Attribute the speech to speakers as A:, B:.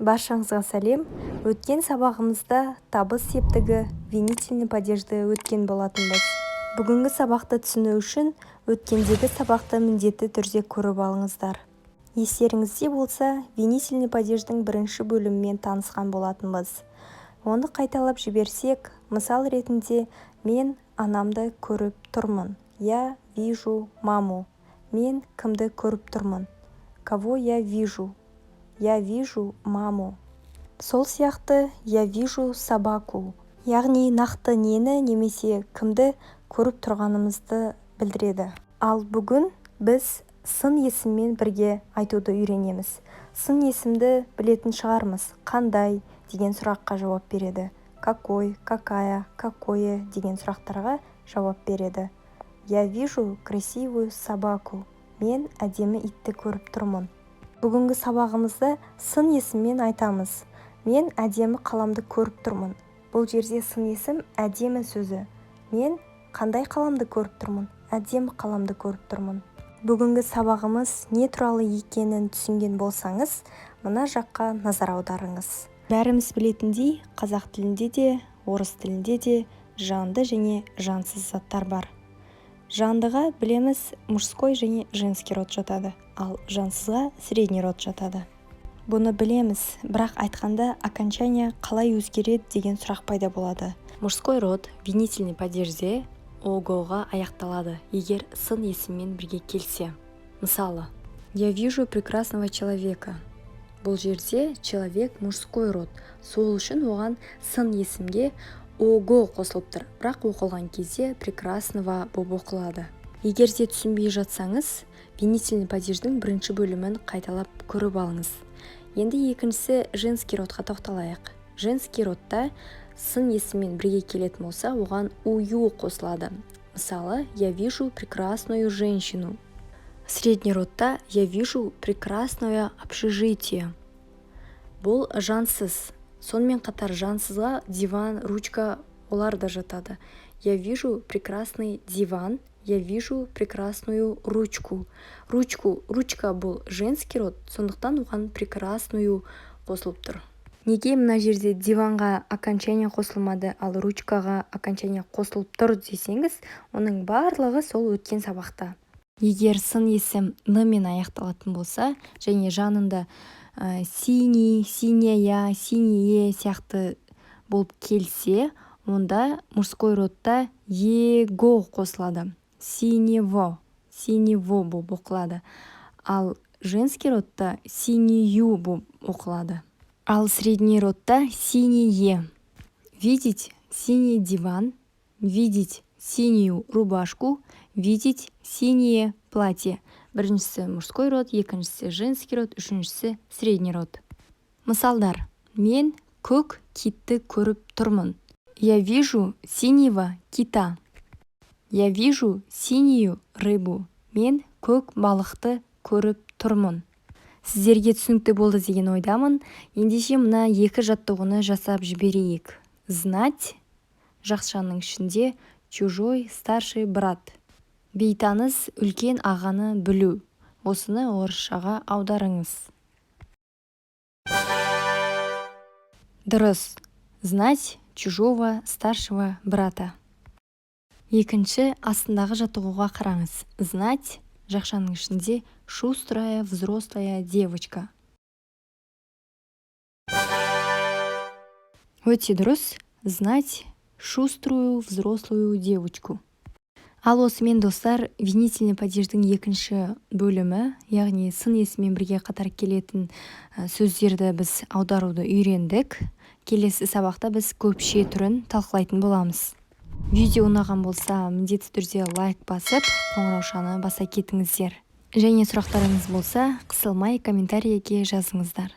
A: Баршаңызға сәлем. Өткен сабағымызда табыс септігі винительный падежді өткен болатынбыз. Бүгінгі сабақты түсіну үшін өткендегі сабақты міндетті түрде көріп алыңыздар. Естеріңізде болса, винительный падеждің бірінші бөлімімен танысқан болатынбыз. Оны қайталап жіберсек, мысал ретінде мен анамды көріп тұрмын. Я вижу маму. Мен кімді көріп тұрмын? Кого я вижу? Я вижу маму. Сол сияқты я вижу собаку. Яғни нақты нені немесе кімді көріп тұрғанымызды білдіреді. Ал бүгін біз сын есіммен бірге айтуды үйренеміз. Сын есімді білетін шығармыз. Қандай деген сұраққа жауап береді. Какой, какая, какое деген сұрақтарға жауап береді. Я вижу красивую собаку. Мен әдемі итті көріп тұрмын. Бүгінгі сабағымызды сын есіммен айтамыз. Мен әдемі қаламды көріп тұрмын. Бұл жерде сын есім әдемі сөзі. Мен қандай қаламды көріп тұрмын? Әдемі қаламды көріп тұрмын. Бүгінгі сабағымыз не туралы екенін түсінген болсаңыз, мына жаққа назар аударыңыз. Бәріміз білетіндей, қазақ тілінде де, орыс тілінде де жанды және жансыз заттар бар. Жандыға білеміз мужской және женский род жатады, ал жансызға средний род жатады. Бұны білеміз, бірақ айтқанда окончание қалай өзгереді деген сұрақ пайда болады. Мужской род винительный падежде огоға аяқталады, егер сын есіммен бірге келсе. Мысалы, я вижу прекрасного человека. Бұл жерде человек мужской род. Сол үшін оған сын есімге ого қосылып тұр, бірақ оқылған кезде прекрасного болып оқылады. Егер де түсінбей жатсаңыз, винительный падеждің бірінші бөлімін қайталап көріп алыңыз. Енді екіншісі женский родқа тоқталайық. Женский родта сын есіммен бірге келетін болса, оған ую қосылады. Мысалы, я вижу прекрасную женщину. Средний родта я вижу прекрасное общежитие. Бұл жансыз. Сонымен қатар жансызға диван, ручка олар да жатады. Я вижу прекрасный диван, я вижу прекрасную ручку. Ручка бұл женский род, сондықтан оған прекрасную қосылып тұр. Неге мына жерде диванға окончание қосылмады, ал ручкаға окончание қосылып тұр десеңіз, оның барлығы сол өткен сабақта. Егер сын есім н мен аяқталатын болса, және жанында синий, синяя, синие сияқты болып келсе, онда мужской родта его қосылады. Синево болып оқылады. Ал женский родта синию болып оқылады. Ал средний родта синее. Видеть синий диван, видеть синюю рубашку, видеть синее платье. Біріншісі мужской род, екіншісі женский род, үшіншісі средний род. Мысалдар. Мен көк китті көріп тұрмын. Я вижу синего кита. Я вижу синюю рыбу. Мен көк балықты көріп тұрмын. Сіздерге түсінікті болды деген ойдамын. Ендеше мына екі жаттығуны жасап жіберейік. Знать, жақшаның ішінде чужой старший брат. Бейтаныс үлкен ағаны білу. Осыны орысшаға аударыңыз. Дұрыс. Знать чужого старшего брата. Екінші астындағы жаттығуға қараңыз. Знать, жақшаның ішінде шустрая взрослая девочка. Өте дұрыс. Знать шуструю взрослую девочку. Ал осымен достар, винительный падеждің екінші бөлімі, яғни сын есіммен бірге қатар келетін сөздерді біз аударуды үйрендік. Келесі сабақта біз көпше түрін талқылайтын боламыз. Видео ұнаған болса, міндетті түрде лайк басып, қоңыраушаны баса кетіңіздер. Және сұрақтарыңыз болса, қысылмай комментарийге жазыңыздар.